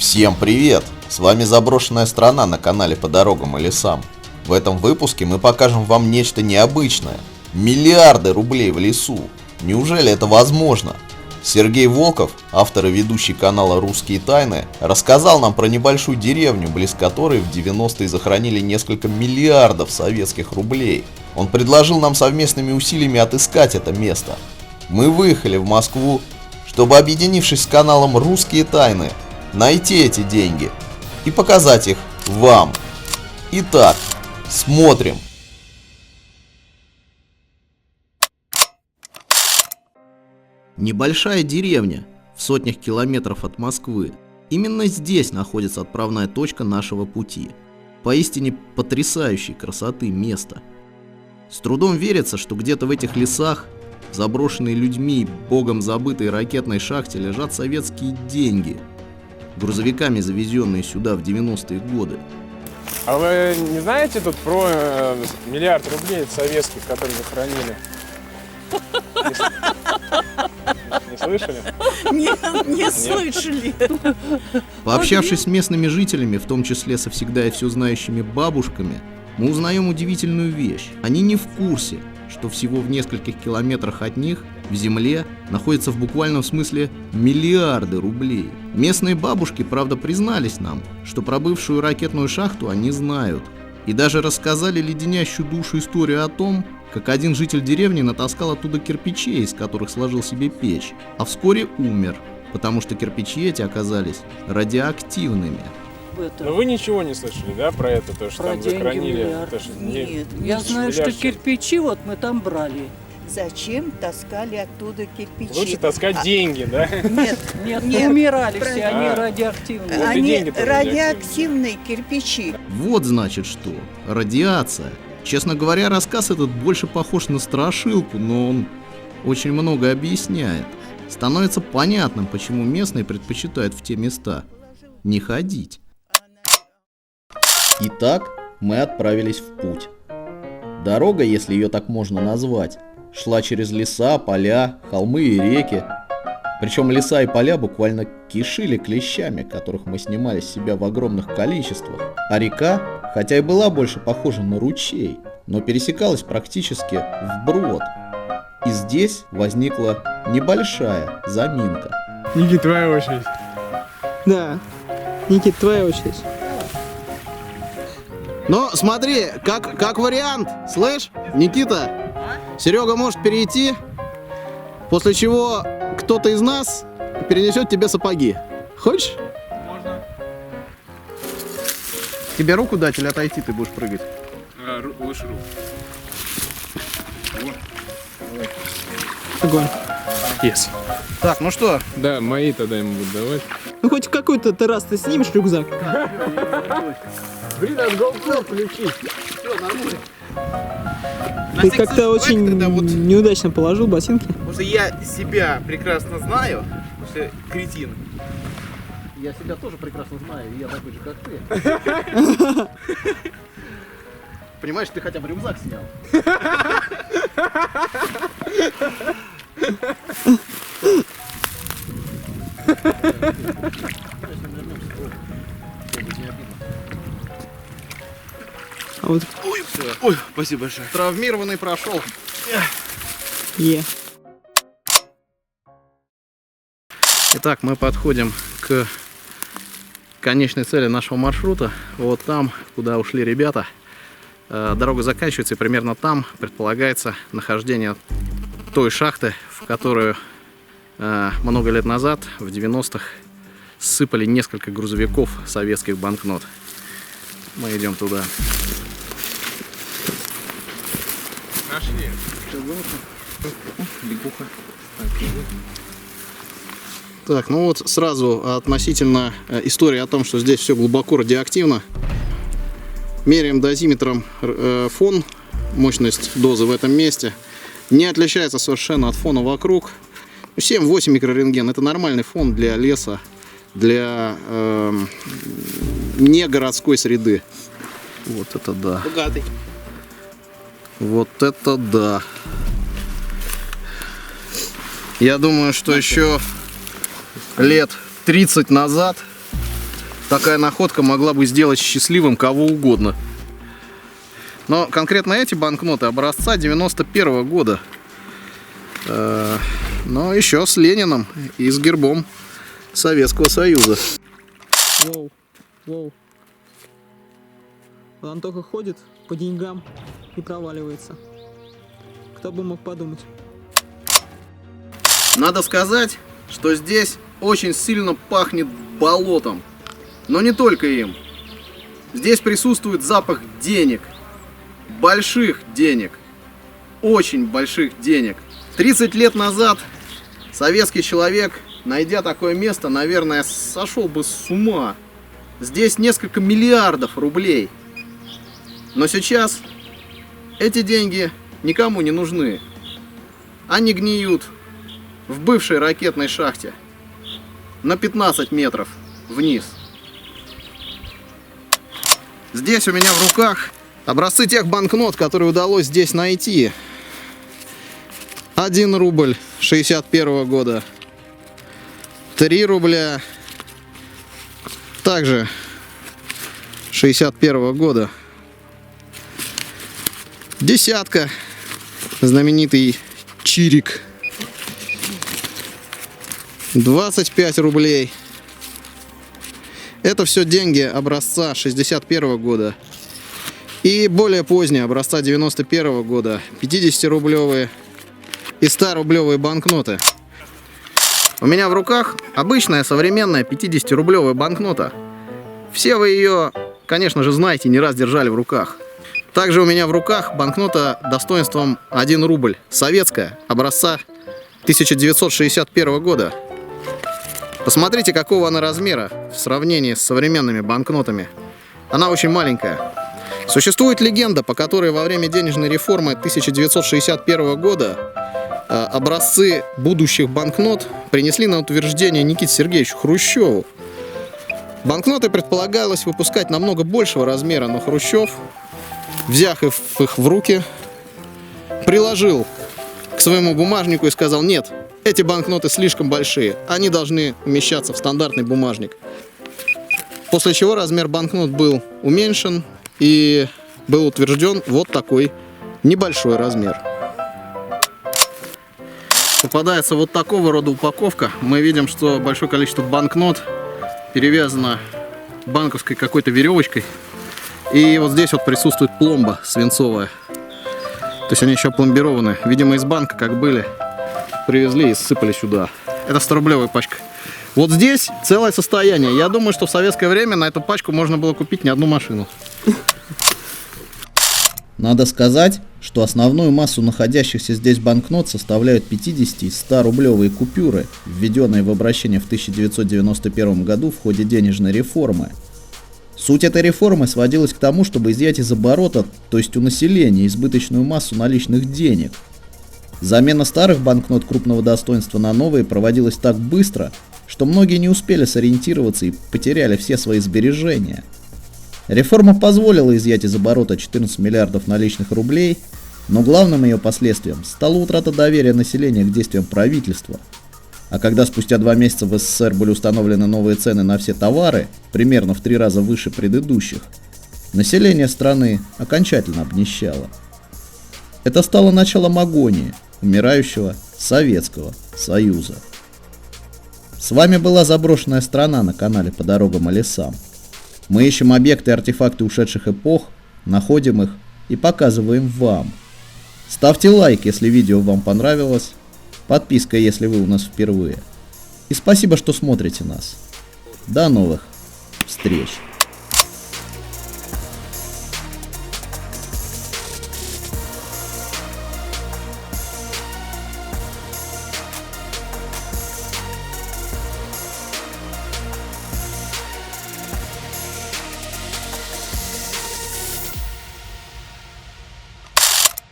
Всем привет! С вами Заброшенная страна на канале По дорогам и лесам. В этом выпуске мы покажем вам нечто необычное. Миллиарды рублей в лесу. Неужели это возможно? Сергей Волков, автор и ведущий канала «Русские тайны», рассказал нам про небольшую деревню, близ которой в 90-е захоронили несколько миллиардов советских рублей. Он предложил нам совместными усилиями отыскать это место. Мы выехали в Москву, чтобы, объединившись с каналом «Русские тайны», найти эти деньги и показать их вам. Итак, смотрим. Небольшая деревня в сотнях километров от Москвы. Именно здесь находится отправная точка нашего пути. Поистине потрясающей красоты место. С трудом верится, что где-то в этих лесах, заброшенные людьми, богом забытой ракетной шахте, лежат советские деньги, грузовиками завезенные сюда в 90-е годы. А вы не знаете тут про миллиард рублей советских, которые захоронили? Не слышали? Нет, не слышали. Пообщавшись с местными жителями, в том числе со всегда и все знающими бабушками, мы узнаем удивительную вещь. Они не в курсе, что всего в нескольких километрах от них в земле находятся в буквальном смысле миллиарды рублей. Местные бабушки, правда, признались нам, что про бывшую ракетную шахту они знают. И даже рассказали леденящую душу историю о том, как один житель деревни натаскал оттуда кирпичей, из которых сложил себе печь, а вскоре умер, потому что кирпичи эти оказались радиоактивными. Но вы ничего не слышали, да, про это, то, что Про там деньги захоронили? миллиард. То, что Нет, я знаю, что кирпичи вот мы там брали. Зачем таскали оттуда кирпичи? Лучше таскать деньги, да? Нет, Нет, нет, умирали все, правильно. они радиоактивные. Вот и они деньги-то радиоактивные кирпичи. Вот значит что. Радиация. Честно говоря, рассказ этот больше похож на страшилку, но он очень много объясняет. Становится понятным, почему местные предпочитают в те места не ходить. Итак, мы отправились в путь. Дорога, если ее так можно назвать, шла через леса, поля, холмы и реки. Причем леса и поля буквально кишили клещами, которых мы снимали с себя в огромных количествах. А река, хотя и была больше похожа на ручей, но пересекалась практически вброд. И здесь возникла небольшая заминка. Ники, твоя очередь. Да. Никит, твоя очередь. Но смотри, как вариант, слышь, Никита, Серега может перейти, после чего кто-то из нас перенесет тебе сапоги. Хочешь? Можно. Тебе руку дать или отойти ты будешь прыгать? Лучше руку. Огонь. Yes. Так, ну что? Да, мои тогда ему будут давать. Ну хоть какой-то ты раз ты снимешь рюкзак. Блин, надо GoPro включить. Ты как-то очень неудачно положил ботинки. Потому что я себя прекрасно знаю, потому что кретин. Я себя тоже прекрасно знаю, и я такой же, как ты. Понимаешь, ты хотя бы рюкзак снял. А вот Ой, спасибо большое. Травмированный прошел. Итак, мы подходим к конечной цели нашего маршрута. Вот там, куда ушли ребята. Дорога заканчивается, и примерно там предполагается нахождение той шахты, в которую много лет назад, в 90-х, сыпали несколько грузовиков советских банкнот. Мы идем туда. Нашли. Так, ну вот сразу относительно истории о том, что здесь все глубоко радиоактивно. Меряем дозиметром фон, мощность дозы в этом месте. Не отличается совершенно от фона вокруг. 7-8 микрорентген. Это нормальный фон для леса, для негородской среды. Вот это да. Богатый. Вот это да. Я думаю, что еще лет 30 назад такая находка могла бы сделать счастливым кого угодно. Но конкретно эти банкноты образца 91 года. Но еще с Лениным и с гербом Советского Союза. Воу, воу. Вот он только ходит по деньгам и проваливается. Кто бы мог подумать. Надо сказать, что здесь очень сильно пахнет болотом. Но не только им. Здесь присутствует запах денег. Больших денег. Очень больших денег. 30 лет назад советский человек, найдя такое место, наверное, сошел бы с ума. Здесь несколько миллиардов рублей. Но сейчас эти деньги никому не нужны. Они гниют в бывшей ракетной шахте на 15 метров вниз. Здесь у меня в руках образцы тех банкнот, которые удалось здесь найти. 1 рубль 61 года. 3 рубля также 61 года. Десятка. Знаменитый чирик. 25 рублей. Это все деньги образца 61 года. И более поздние, образца 91 года. 50-рублевые и 100-рублевые банкноты. У меня в руках обычная современная 50-рублевая банкнота. Все вы ее, конечно же, знаете, не раз держали в руках. Также у меня в руках банкнота достоинством 1 рубль. Советская, образца 1961 года. Посмотрите, какого она размера в сравнении с современными банкнотами. Она очень маленькая. Существует легенда, по которой во время денежной реформы 1961 года образцы будущих банкнот принесли на утверждение Никите Сергеевичу Хрущеву. Банкноты предполагалось выпускать намного большего размера, но Хрущев, взяв их в руки, приложил к своему бумажнику и сказал: нет, эти банкноты слишком большие, они должны умещаться в стандартный бумажник. После чего размер банкнот был уменьшен и был утвержден вот такой небольшой размер. Попадается вот такого рода упаковка. Мы видим, что большое количество банкнот перевязано банковской какой-то веревочкой. И вот здесь вот присутствует пломба свинцовая. То есть они еще пломбированы. Видимо, из банка как были, привезли и сыпали сюда. Это 100-рублевая пачка. Вот здесь целое состояние. Я думаю, что в советское время на эту пачку можно было купить не одну машину. Надо сказать, что основную массу находящихся здесь банкнот составляют 50 и 100-рублевые купюры, введенные в обращение в 1991 году в ходе денежной реформы. Суть этой реформы сводилась к тому, чтобы изъять из оборота, то есть у населения, избыточную массу наличных денег. Замена старых банкнот крупного достоинства на новые проводилась так быстро, что многие не успели сориентироваться и потеряли все свои сбережения. Реформа позволила изъять из оборота 14 миллиардов наличных рублей, но главным ее последствием стала утрата доверия населения к действиям правительства. А когда спустя 2 месяца в СССР были установлены новые цены на все товары, примерно в 3 раза выше предыдущих, население страны окончательно обнищало. Это стало началом агонии умирающего Советского Союза. С вами была заброшенная страна на канале «По дорогам и лесам». Мы ищем объекты и артефакты ушедших эпох, находим их и показываем вам. Ставьте лайк, если видео вам понравилось, подписка, если вы у нас впервые. И спасибо, что смотрите нас. До новых встреч!